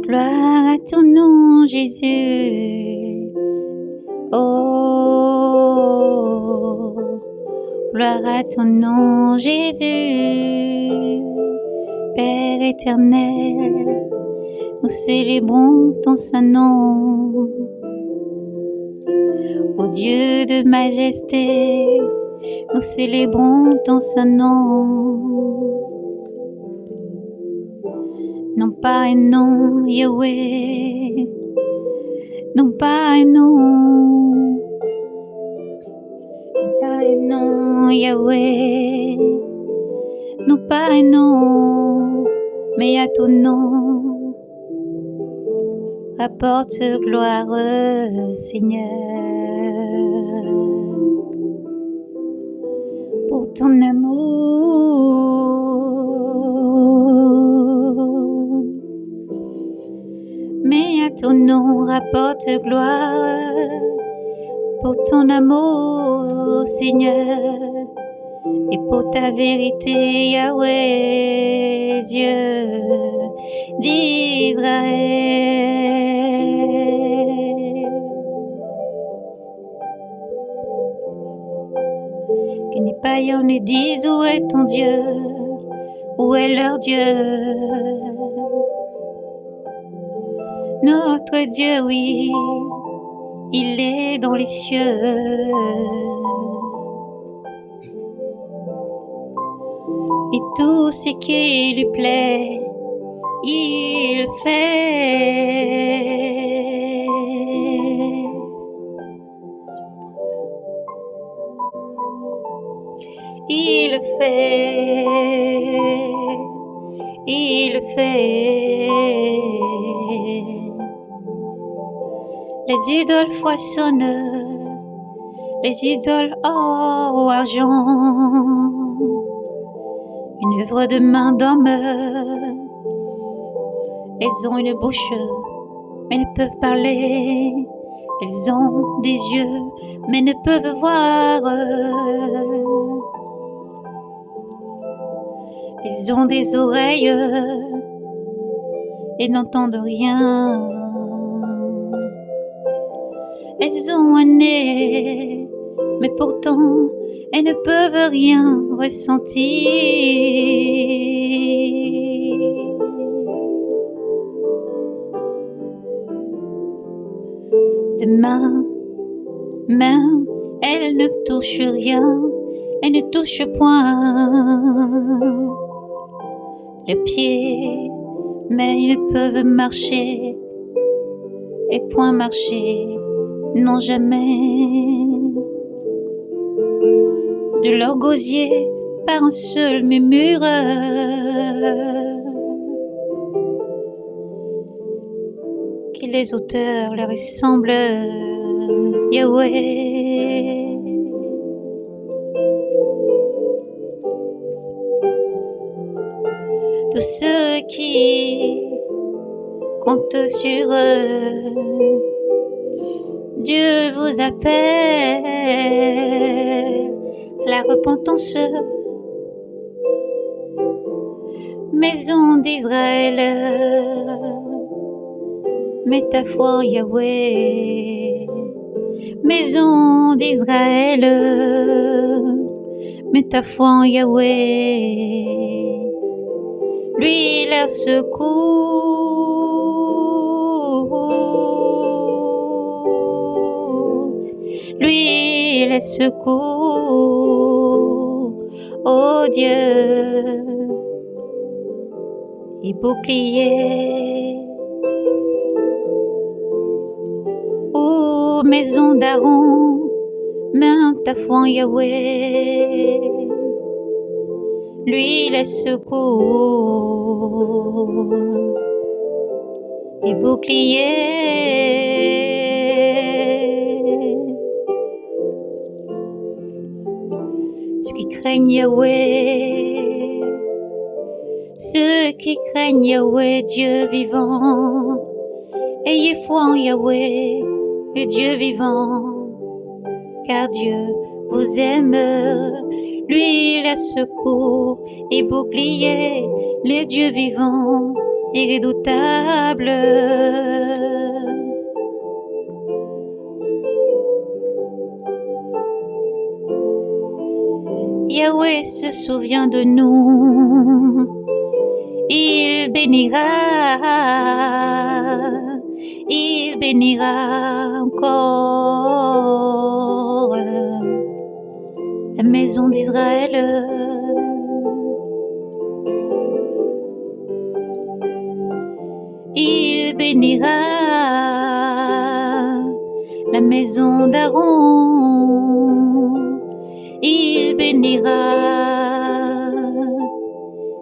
Gloire à ton nom, Jésus. Oh, gloire à ton nom, Jésus. Père éternel, nous célébrons ton saint nom. Ô Dieu de majesté, nous célébrons ton saint nom. Non pas un nom, Yahweh, non pas un nom, non pas un nom, Yahweh, non pas un nom, mais à ton nom rapporte gloire, Seigneur, pour ton amour. Mais à ton nom rapporte gloire, pour ton amour, Seigneur, et pour ta vérité, Yahweh, Dieu d'Israël. Que les païens ne disent où est ton Dieu, où est leur Dieu. Notre Dieu, oui, il est dans les cieux. Et tout ce qui lui plaît, il le fait. Il le fait. Il le fait. Les idoles foisonnent, les idoles or ou argent, une œuvre de main d'homme. Elles ont une bouche, mais ne peuvent parler. Elles ont des yeux, mais ne peuvent voir. Elles ont des oreilles et n'entendent rien. Elles ont un nez, mais pourtant elles ne peuvent rien ressentir. De main, elles ne touchent rien, elles ne touchent point. Le pied, mais ils peuvent marcher, et point marcher, non jamais. De leur gosier par un seul murmure, que les auteurs leur ressemblent, Yahweh. Tous ceux qui comptent sur eux, Dieu vous appelle à la repentance, maison d'Israël. Mets ta foi en Yahweh, maison d'Israël. Mets ta foi en Yahweh, lui leur secours, lui les secours, oh Dieu, et bouclier. Ô maison d'Aaron, mets ta foi en Yahweh, lui les secours et bouclier. Ceux qui craignent Yahweh, ceux qui craignent Yahweh, Dieu vivant, ayez foi en Yahweh, le Dieu vivant, car Dieu vous aime, lui le secours et bouclier, le Dieu vivant et redoutable. Yahweh se souvient de nous, il bénira encore la maison d'Israël. Il bénira la maison d'Aaron. Il bénira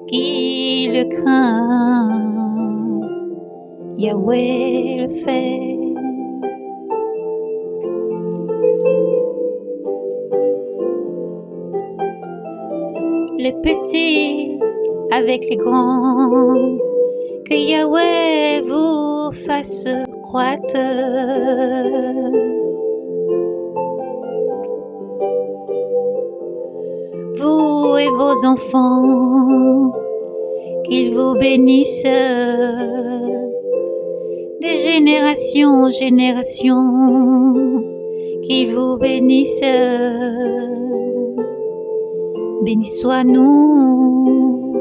qui le craint. Yahweh le fait. Les petits avec les grands, que Yahweh vous fasse croître. Vous et vos enfants, qu'il vous bénisse des générations en générations, qu'il vous bénisse. Béni sois-nous,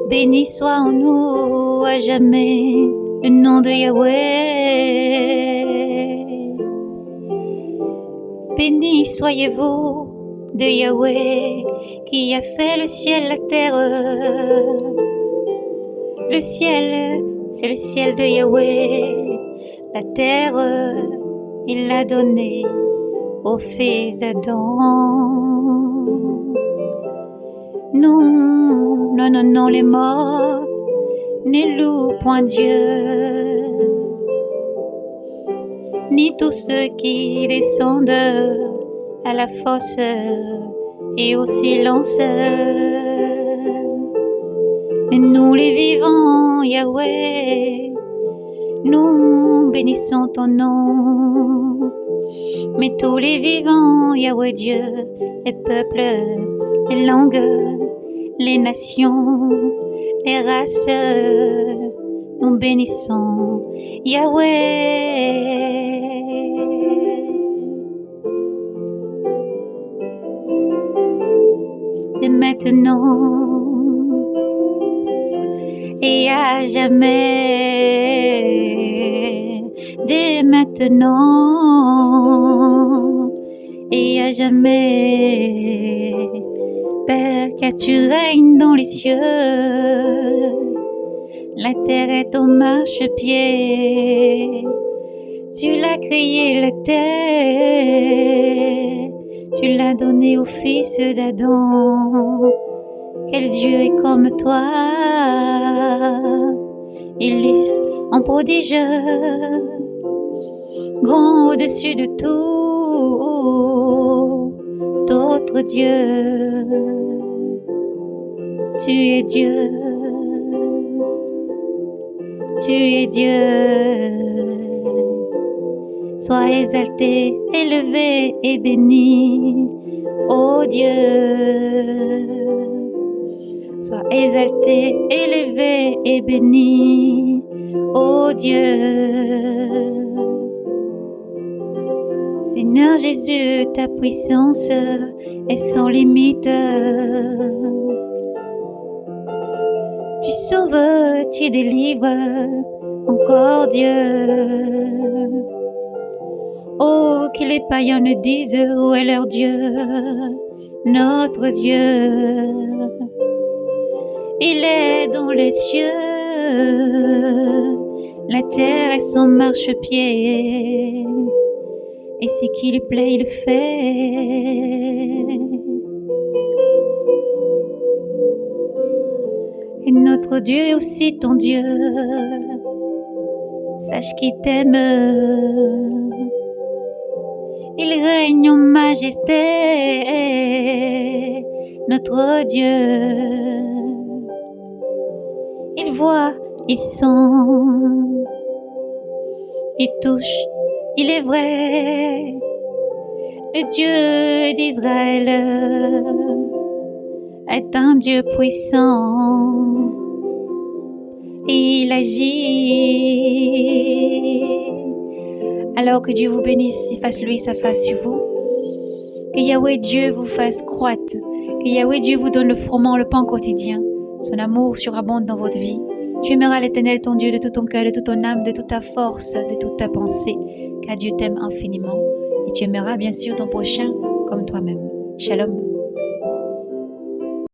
béni soit en nous à jamais le nom de Yahweh. Béni soyez-vous de Yahweh qui a fait le ciel, la terre. Le ciel, c'est le ciel de Yahweh. La terre, il l'a donnée aux fils d'Adam. Nous n'honnons les morts, ne louent point Dieu, ni tous ceux qui descendent à la fosse et au silence. Mais nous les vivants, Yahweh, nous bénissons ton nom. Mais tous les vivants, Yahweh Dieu, les peuples, les langues, les nations, les races, nous bénissons Yahweh. Dès maintenant et à jamais, dès maintenant et à jamais, Père, car tu règnes dans les cieux, la terre est ton marchepied, tu l'as créé la terre, tu l'as donné au fils d'Adam. Quel Dieu est comme toi, illustre en prodige, grand au-dessus de tout d'autres dieux. Tu es Dieu, tu es Dieu. Sois exalté, élevé et béni, ô Dieu. Sois exalté, élevé et béni, ô Dieu. Seigneur Jésus, ta puissance est sans limite. Tu sauves, tu délivres, encore Dieu. Oh, que les païens ne disent où est leur Dieu, notre Dieu. Il est dans les cieux, la terre est son marchepied, et ce qui lui plaît, il le fait. Et notre Dieu est aussi ton Dieu, sache qu'il t'aime. Il règne en majesté, notre Dieu. Il voit, il sent, il touche, il est vrai. Le Dieu d'Israël est un Dieu puissant. Il agit. Alors que Dieu vous bénisse et fasse lui sa face sur vous. Que Yahweh Dieu vous fasse croître. Que Yahweh Dieu vous donne le froment, le pain quotidien. Son amour surabonde dans votre vie. Tu aimeras l'Éternel ton Dieu de tout ton cœur, de toute ton âme, de toute ta force, de toute ta pensée. Car Dieu t'aime infiniment. Et tu aimeras bien sûr ton prochain comme toi-même. Shalom.